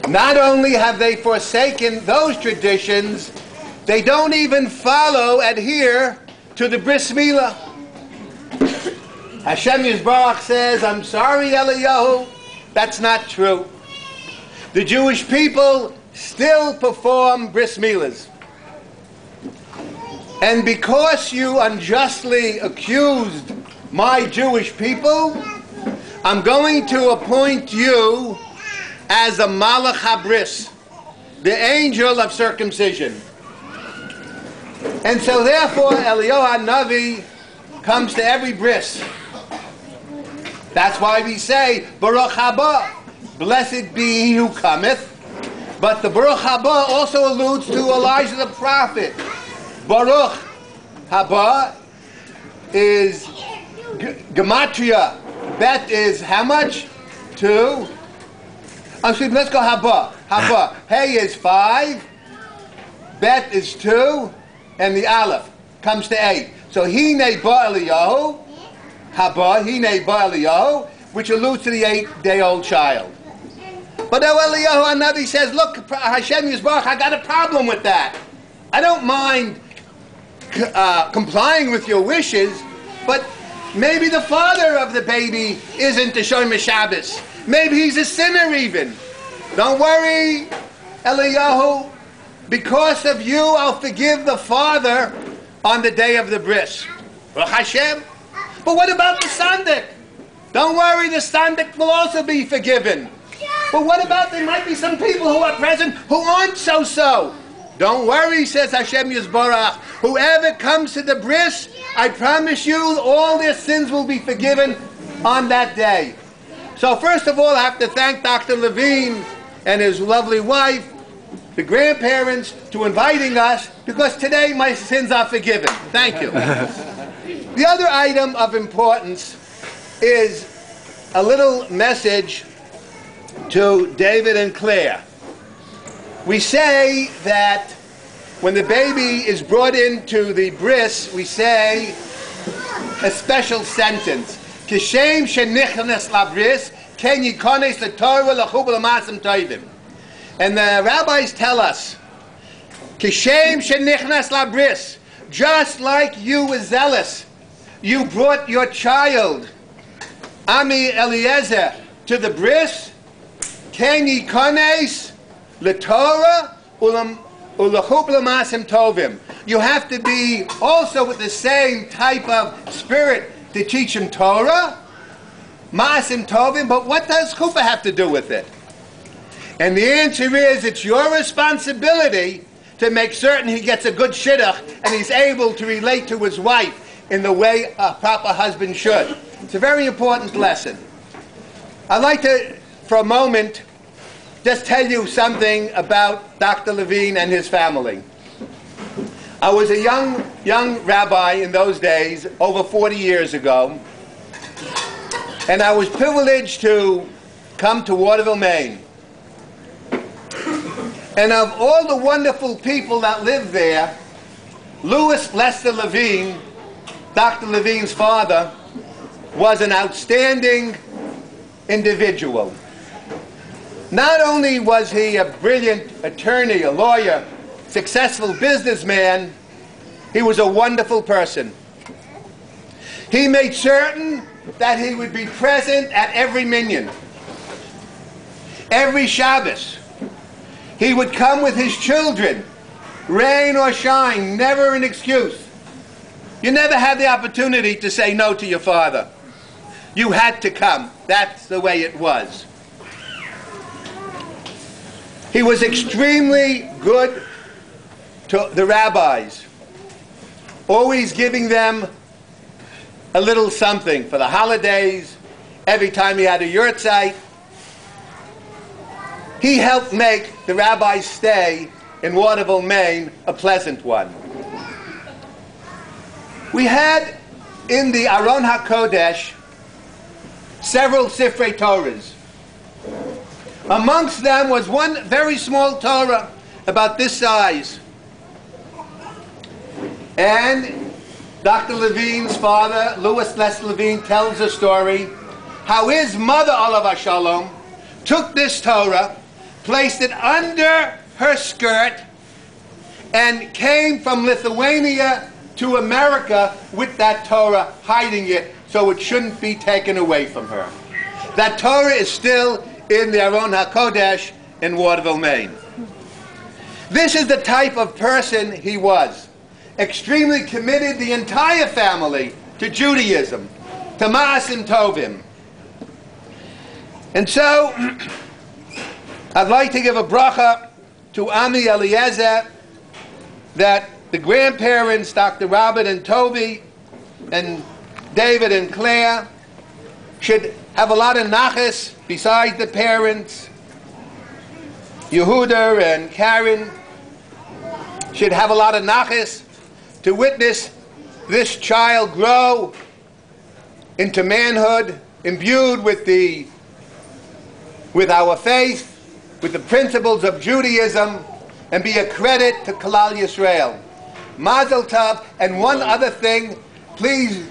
Not only have they forsaken those traditions, they don't even adhere to the Bris Milah. Hashem Yisbarach says, I'm sorry, Eliyahu, that's not true. The Jewish people still perform Bris Milahs. And because you unjustly accused my Jewish people, I'm going to appoint you as a Malach HaBris, the angel of circumcision. And so therefore Eliyahu HaNavi comes to every bris. That's why we say Baruch haba, blessed be he who cometh. But the Baruch haba also alludes to Elijah the prophet. Baruch haba is gematria. Bet is how much? 2. Let's go haba. Haba. Hey is 5. Bet is 2. And the aleph comes to 8. So hine ba Eliyahu. Haba. Hine ba Eliyahu. Which alludes to the 8-day-old child. But Eliyahu HaNavi says, look, Hashem Yisbarach, I got a problem with that. I don't mind complying with your wishes, but maybe the father of the baby isn't the Shomer Shabbos. Maybe he's a sinner even. Don't worry, Eliyahu. Because of you, I'll forgive the father on the day of the bris. Baruch Hashem. But what about the sandik? Don't worry, the sandik will also be forgiven. But what about there might be some people who are present who aren't so-so? Don't worry, says Hashem Yisbarach. Whoever comes to the bris, I promise you all their sins will be forgiven on that day. So first of all, I have to thank Dr. Levine and his lovely wife, the grandparents, to inviting us, because today my sins are forgiven. Thank you. The other item of importance is a little message to David and Claire. We say that when the baby is brought into the bris, we say a special sentence. Kishem shenichnas labris, ken yikones l'Torah l'chub l'masim tovim. And the rabbis tell us, Kishem shenichnas labris, just like you were zealous, you brought your child, Ami Eliezer, to the bris, ken yikones l'Torah l'chub l'masim tovim. You have to be also with the same type of spirit to teach him Torah, Ma'asim Tovim, but what does chuppah have to do with it? And the answer is, it's your responsibility to make certain he gets a good shidduch and he's able to relate to his wife in the way a proper husband should. It's a very important lesson. I'd like to, for a moment, just tell you something about Dr. Levine and his family. I was a young rabbi in those days, over 40 years ago, and I was privileged to come to Waterville, Maine. And of all the wonderful people that lived there, Louis Lester Levine, Dr. Levine's father, was an outstanding individual. Not only was he a brilliant attorney, a lawyer, successful businessman, he was a wonderful person. He made certain that he would be present at every minyan. Every Shabbos, he would come with his children, rain or shine, never an excuse. You never had the opportunity to say no to your father. You had to come. That's the way it was. He was extremely good to the rabbis, always giving them a little something for the holidays. Every time he had a yurtzeit, he helped make the rabbi's stay in Waterville, Maine, a pleasant one. We had in the Aron HaKodesh several Sifrei Torahs. Amongst them was one very small Torah, about this size. And Dr. Levine's father, Louis Lester Levine, tells a story how his mother, Olav HaShalom, took this Torah, placed it under her skirt, and came from Lithuania to America with that Torah, hiding it so it shouldn't be taken away from her. That Torah is still in the Aron HaKodesh in Waterville, Maine. This is the type of person he was. Extremely committed, the entire family, to Judaism, to Ma'asim Tovim. And so, I'd like to give a bracha to Ami Eliezer, that the grandparents, Dr. Robert and Toby, and David and Claire, should have a lot of nachas besides the parents. Yehudah and Karen should have a lot of nachas to witness this child grow into manhood, imbued with our faith, with the principles of Judaism, and be a credit to Kalal Yisrael. Mazel Tov. And one other thing, please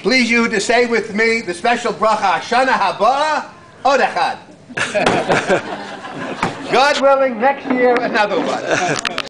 you to say with me the special bracha, Shana Haba Od Echad. God willing, next year another one.